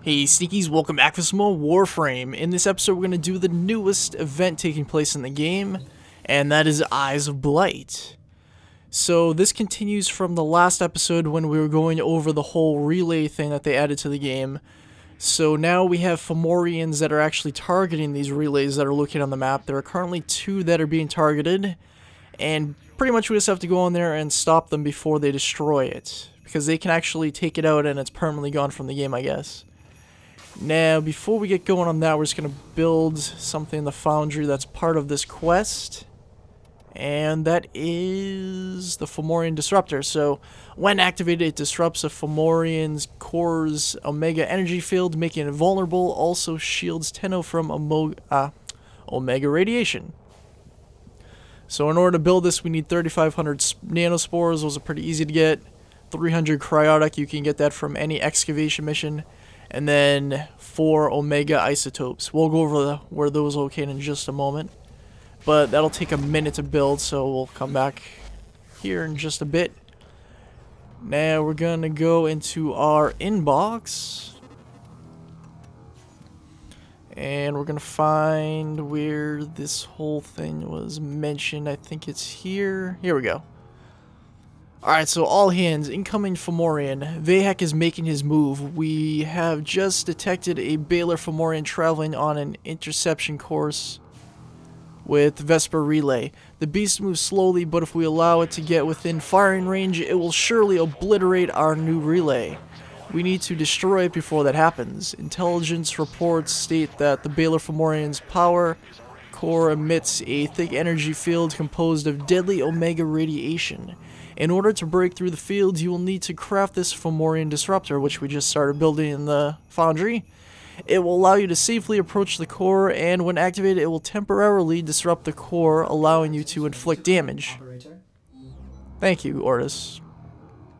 Hey Sneakies, welcome back for some more Warframe. In this episode we're going to do the newest event taking place in the game, and that is Eyes of Blight. So this continues from the last episode when we were going over the whole relay thing that they added to the game. So now we have Fomorians that are actually targeting these relays that are located on the map. There are currently 2 that are being targeted, and pretty much we just have to go on there and stop them before they destroy it, because they can actually take it out and it's permanently gone from the game, I guess. Now, before we get going on that, we're just going to build something in the foundry that's part of this quest. And that is the Fomorian Disruptor. So, when activated, it disrupts a Fomorian's core's Omega energy field, making it vulnerable. Also shields Tenno from Omega radiation. So, in order to build this, we need 3,500 nanospores. Those are pretty easy to get. 300 cryotic, you can get that from any excavation mission. And then 4 Omega isotopes. We'll go over where those are located in just a moment. But that'll take a minute to build, so we'll come back here in just a bit. Now we're going to go into our inbox. And we're going to find where this whole thing was mentioned. I think it's here. Here we go. Alright, so all hands, incoming Fomorian. Vahek is making his move. We have just detected a Baylor Fomorian traveling on an interception course with Vesper Relay. The beast moves slowly, but if we allow it to get within firing range, it will surely obliterate our new relay. We need to destroy it before that happens. Intelligence reports state that the Baylor Fomorian's power core emits a thick energy field composed of deadly Omega radiation. In order to break through the field, you will need to craft this Fomorian Disruptor, which we just started building in the foundry. It will allow you to safely approach the core, and when activated, it will temporarily disrupt the core, allowing you to inflict damage. Thank you, Ortis.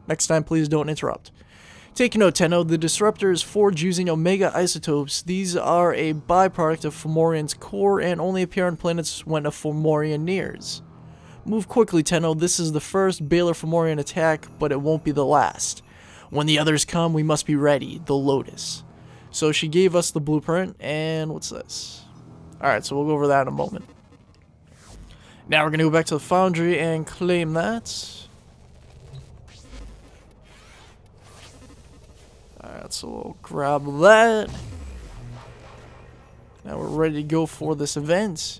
Next time, please don't interrupt. Take note, Tenno, the Disruptor is forged using Omega isotopes. These are a byproduct of Fomorian's core and only appear on planets when a Fomorian nears. Move quickly, Tenno. This is the first Baylor Fomorian attack, but it won't be the last. When the others come, we must be ready. The Lotus. So she gave us the blueprint, and what's this? Alright, so we'll go over that in a moment. Now we're going to go back to the foundry and claim that. Alright, so we'll grab that. Now we're ready to go for this event.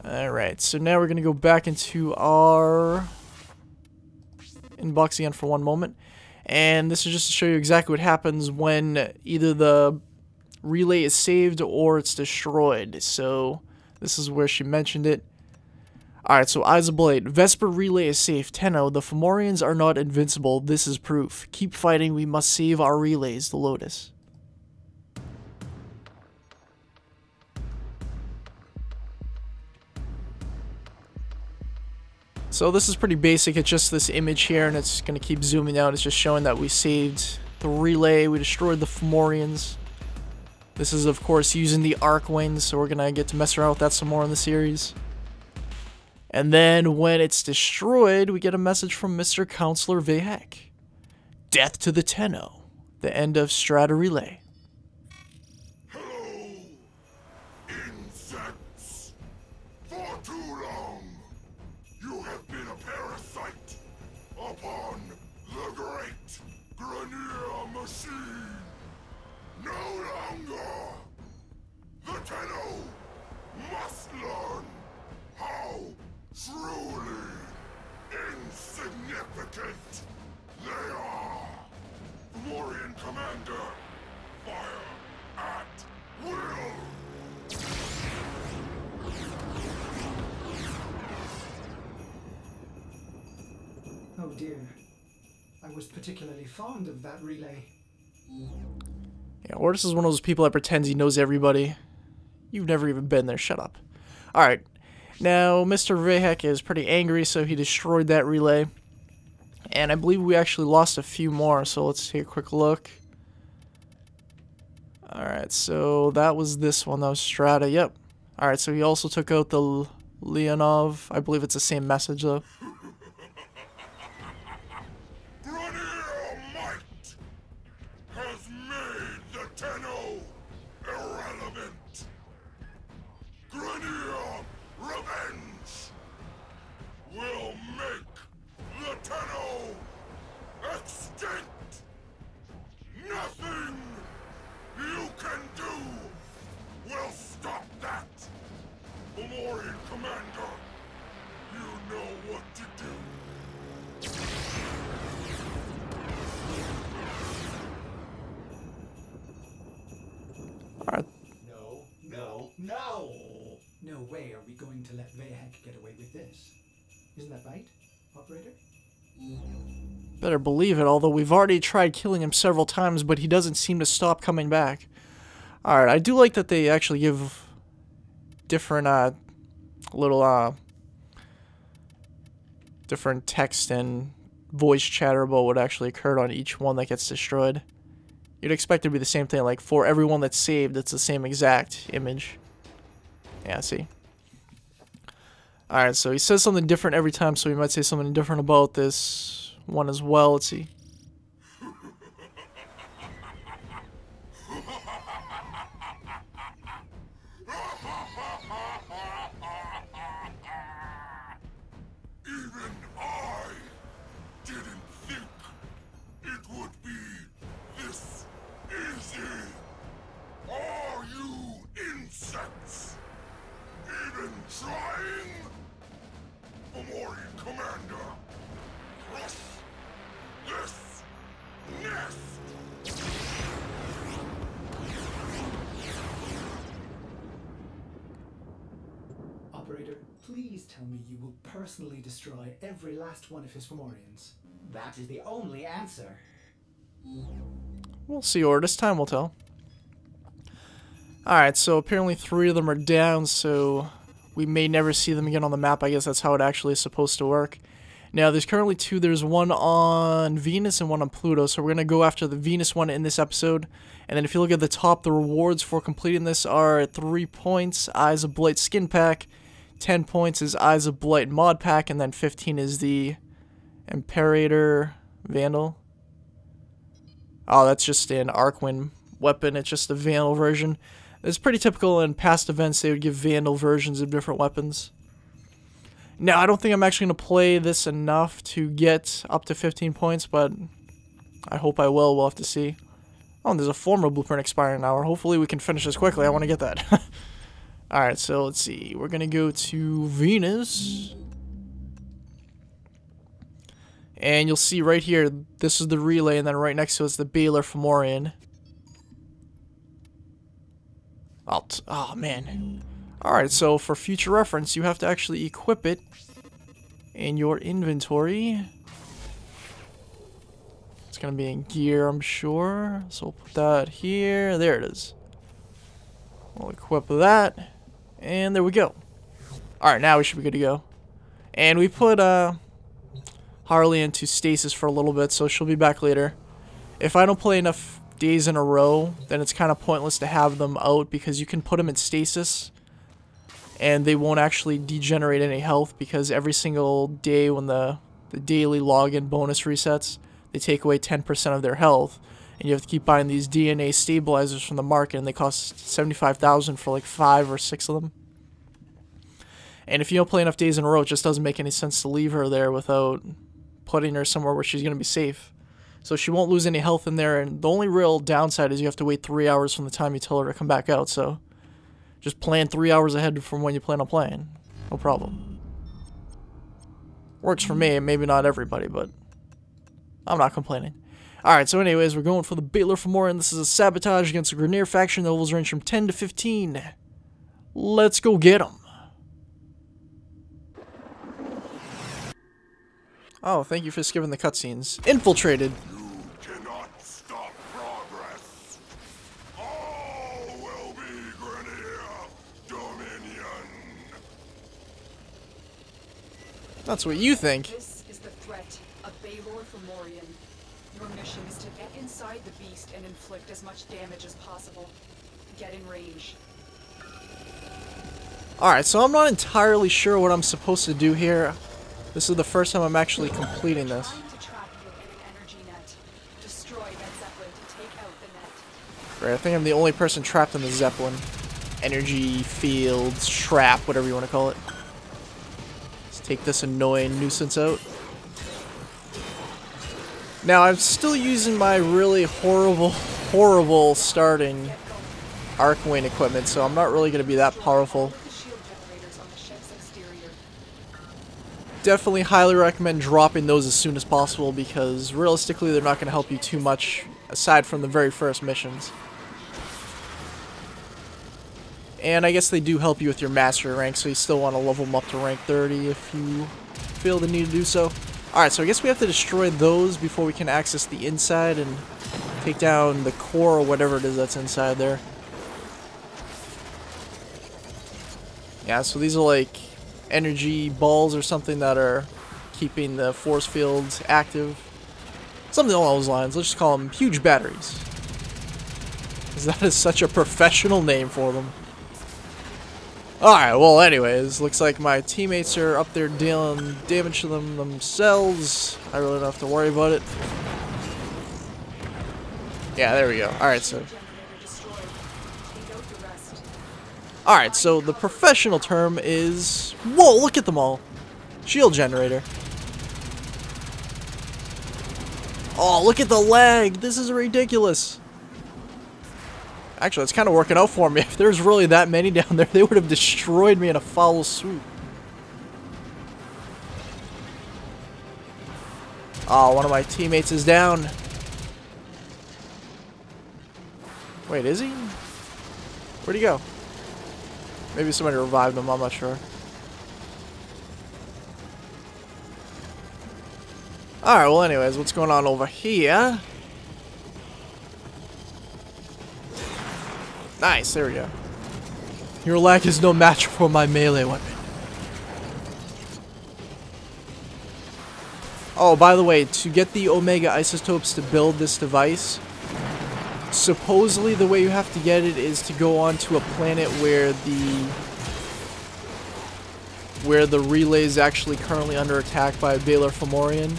Alright, so now we're going to go back into our inbox again for one moment. And this is just to show you exactly what happens when either the relay is saved or it's destroyed. So this is where she mentioned it. Alright, so Eyes of Blight. Vesper Relay is safe. Tenno, the Fomorians are not invincible. This is proof. Keep fighting. We must save our relays, the Lotus. So this is pretty basic. It's just this image here, and it's going to keep zooming out. It's just showing that we saved the relay. We destroyed the Fomorians. This is, of course, using the arc wings, so we're going to get to mess around with that some more in the series. And then when it's destroyed, we get a message from Mr. Counselor Vahek. Death to the Tenno. The end of Strata Relay. Upon the great Grenier machine. No longer the Tenno must learn how truly insignificant they are. Fomorian Commander, fire at will. Oh dear. I was particularly fond of that relay. Yeah, Ortis is one of those people that pretends he knows everybody. You've never even been there. Shut up. Alright. Now, Mr. Vahek is pretty angry, so he destroyed that relay. And I believe we actually lost a few more, so let's take a quick look. Alright, so that was this one. That was Strata. Yep. Alright, so he also took out the Leonov. I believe it's the same message, though. Grenier might has Fomorian Commander! You know what to do! Alright. No! No way are we going to let Vahek get away with this. Isn't that right, Operator? Better believe it, although we've already tried killing him several times, but he doesn't seem to stop coming back. Alright, I do like that they actually give different, little, different text and voice chatter about what actually occurred on each one that gets destroyed. You'd expect it to be the same thing, like, for everyone that's saved, it's the same exact image. Yeah, see. Alright, so he says something different every time, so we might say something different about this one as well. Let's see. Even I didn't think it would be this easy. Are you insects even trying? Fomorian Commander, crush this nest! Operator, please tell me you will personally destroy every last one of his Fomorians. That is the only answer. We'll see, or this time we'll tell. Alright, so apparently 3 of them are down, so we may never see them again on the map. I guess that's how it actually is supposed to work. Now, there's currently 2. There's one on Venus and one on Pluto, so we're going to go after the Venus one in this episode. And then if you look at the top, the rewards for completing this are 3 points, Eyes of Blight skin pack, 10 points is Eyes of Blight mod pack, and then 15 is the Imperator Vandal. Oh, that's just an Arcwind weapon. It's just the Vandal version. It's pretty typical in past events. They would give Vandal versions of different weapons. Now, I don't think I'm actually going to play this enough to get up to 15 points, but I hope I will. We'll have to see. Oh, and there's a former blueprint expiring now. Hopefully we can finish this quickly. I want to get that. Alright, so let's see. We're going to go to Venus. And you'll see right here, this is the relay, and then right next to it is the Baylor Fomorian. Oh, man. Alright, so for future reference, you have to actually equip it in your inventory. It's going to be in gear, I'm sure. So we'll put that here. There it is. We'll equip that. And there we go. Alright, now we should be good to go. And we put Harley into stasis for a little bit, so she'll be back later. If I don't play enough days in a row, then it's kind of pointless to have them out, because you can put them in stasis and they won't actually degenerate any health, because every single day when the daily login bonus resets, they take away 10% of their health, and you have to keep buying these DNA stabilizers from the market, and they cost $75,000 for like 5 or 6 of them. And if you don't play enough days in a row, it just doesn't make any sense to leave her there without putting her somewhere where she's going to be safe. So she won't lose any health in there, and the only real downside is you have to wait 3 hours from the time you tell her to come back out, so just plan 3 hours ahead from when you plan on playing. No problem. Works for me, maybe not everybody, but I'm not complaining. Alright, so anyways, we're going for the Baylor Fomorian. This is a sabotage against the Grenier faction. The levels range from 10 to 15. Let's go get them. Oh, thank you for skipping the cutscenes. Infiltrated. You cannot stop progress. All will be Grenier Dominion. That's what you think. This is the threat of Baylor Fomorian. Your mission is to get inside the beast and inflict as much damage as possible. Get in range. Alright, so I'm not entirely sure what I'm supposed to do here. This is the first time I'm actually completing this. Trying to trap you in an energy net. Destroy that Zeppelin to take out the net. Right, I think I'm the only person trapped in the Zeppelin. Energy field, trap, whatever you want to call it. Let's take this annoying nuisance out. Now, I'm still using my really horrible starting Arcwing equipment, so I'm not really going to be that powerful. The shield generators on definitely highly recommend dropping those as soon as possible, because realistically they're not going to help you too much aside from the very first missions. And I guess they do help you with your mastery rank, so you still want to level them up to rank 30 if you feel the need to do so. Alright, so I guess we have to destroy those before we can access the inside and take down the core or whatever it is that's inside there. Yeah, so these are like energy balls or something that are keeping the force fields active. Something along those lines. Let's just call them huge batteries, because that is such a professional name for them. Alright, well anyways, looks like my teammates are up there dealing damage to them themselves. I really don't have to worry about it. Yeah, there we go. Alright, so... Alright, so the professional term is... Whoa, look at them all! Shield generator. Oh, look at the lag! This is ridiculous! Actually, it's kind of working out for me. If there's really that many down there, they would have destroyed me in a foul swoop. Oh, one of my teammates is down. Wait, is he? Where'd he go? Maybe somebody revived him, I'm not sure. Alright, well anyways, what's going on over here? Nice, there we go. Your lag is no match for my melee weapon. Oh, by the way, to get the Omega isotopes to build this device, supposedly the way you have to get it is to go onto a planet where the relay is actually currently under attack by a Baylor Fomorian,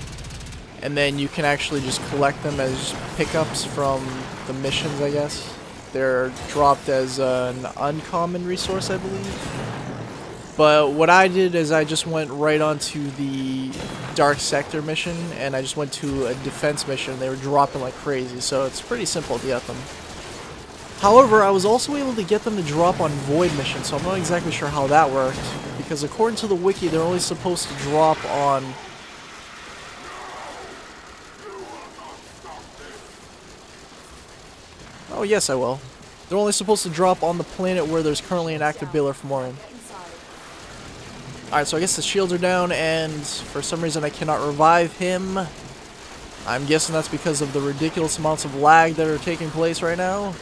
and then you can actually just collect them as pickups from the missions, I guess. They're dropped as an uncommon resource, I believe. But what I did is I just went right onto the Dark Sector mission, and I just went to a defense mission. They were dropping like crazy, so it's pretty simple to get them. However, I was also able to get them to drop on Void missions, so I'm not exactly sure how that worked. Because according to the wiki, they're only supposed to drop on... Oh, yes, I will. They're only supposed to drop on the planet where there's currently an active Baylor Fomorian. Alright, so I guess the shields are down, and for some reason I cannot revive him. I'm guessing that's because of the ridiculous amounts of lag that are taking place right now.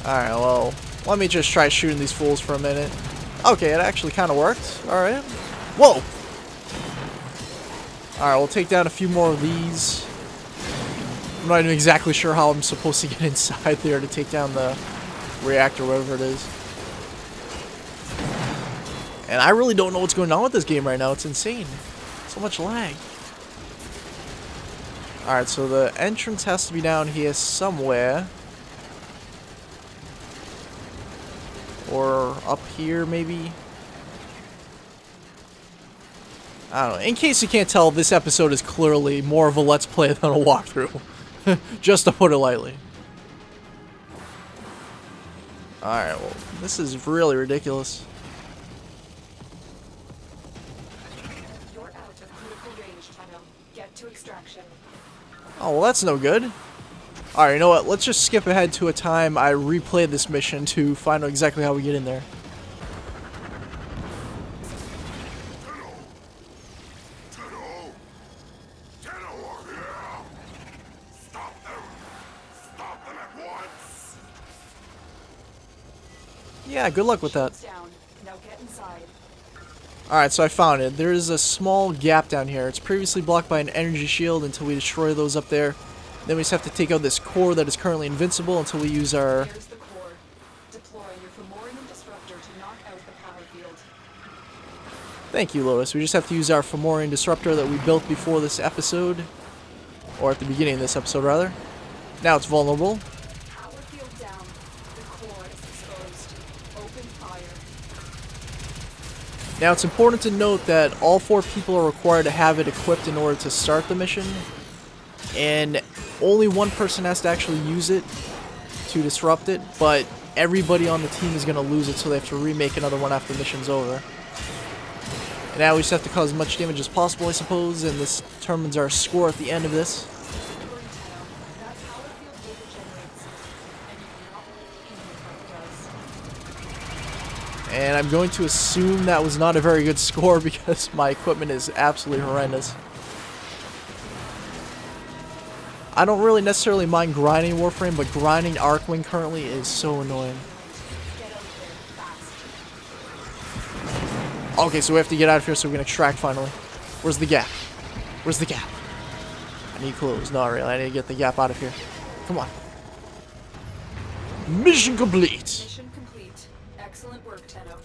Alright, well, let me just try shooting these fools for a minute. Okay, it actually kind of worked. Alright. Whoa! Alright, we'll take down a few more of these. I'm not even exactly sure how I'm supposed to get inside there to take down the reactor, whatever it is. And I really don't know what's going on with this game right now. It's insane. So much lag. Alright, so the entrance has to be down here somewhere. Or up here, maybe. I don't know. In case you can't tell, this episode is clearly more of a Let's Play than a walkthrough. Just to put it lightly. Alright, well, this is really ridiculous. You're out of critical range, Tunnel. Get to extraction. Oh, well, that's no good. Alright, you know what? Let's just skip ahead to a time I replayed this mission to find out exactly how we get in there. Yeah, good luck with that. Alright, so I found it. There is a small gap down here. It's previously blocked by an energy shield until we destroy those up there. Then we just have to take out this core that is currently invincible until we use our... Here's the core. Deploy your Fomorian disruptor to knock out the power field. Thank you, Lois. We just have to use our Fomorian disruptor that we built before this episode. Or at the beginning of this episode, rather. Now it's vulnerable. Power field down. The core is exposed. Open fire. Now it's important to note that all 4 people are required to have it equipped in order to start the mission. And only one person has to actually use it to disrupt it, but everybody on the team is going to lose it, so they have to remake another one after the mission's over. Now we just have to cause as much damage as possible, I suppose, and this determines our score at the end of this. And I'm going to assume that was not a very good score because my equipment is absolutely horrendous. I don't really necessarily mind grinding Warframe, but grinding Arcwing currently is so annoying. Okay, so we have to get out of here, so we can extract finally. Where's the gap? Where's the gap? I need clues. Not really. I need to get the gap out of here. Come on. Mission complete! Mission complete. Excellent work, Tenno.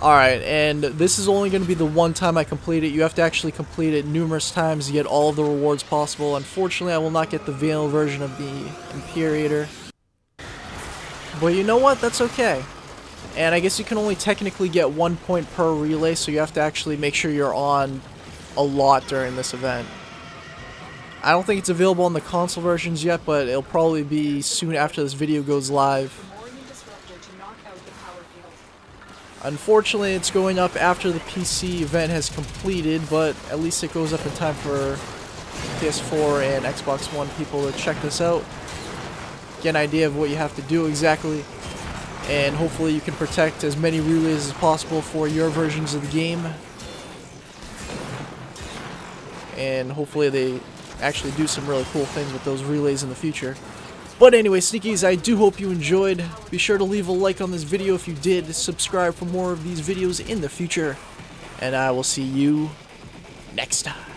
Alright, and this is only going to be the one time I complete it. You have to actually complete it numerous times to get all of the rewards possible. Unfortunately, I will not get the Veil version of the Imperator. But you know what? That's okay. And I guess you can only technically get 1 point per relay, so you have to actually make sure you're on a lot during this event. I don't think it's available on the console versions yet, but it'll probably be soon after this video goes live. Unfortunately, it's going up after the PC event has completed, but at least it goes up in time for PS4 and Xbox One people to check this out. Get an idea of what you have to do exactly. And hopefully you can protect as many relays as possible for your versions of the game. And hopefully they actually do some really cool things with those relays in the future. But anyway, Sneakies, I do hope you enjoyed. Be sure to leave a like on this video if you did. Subscribe for more of these videos in the future. And I will see you next time.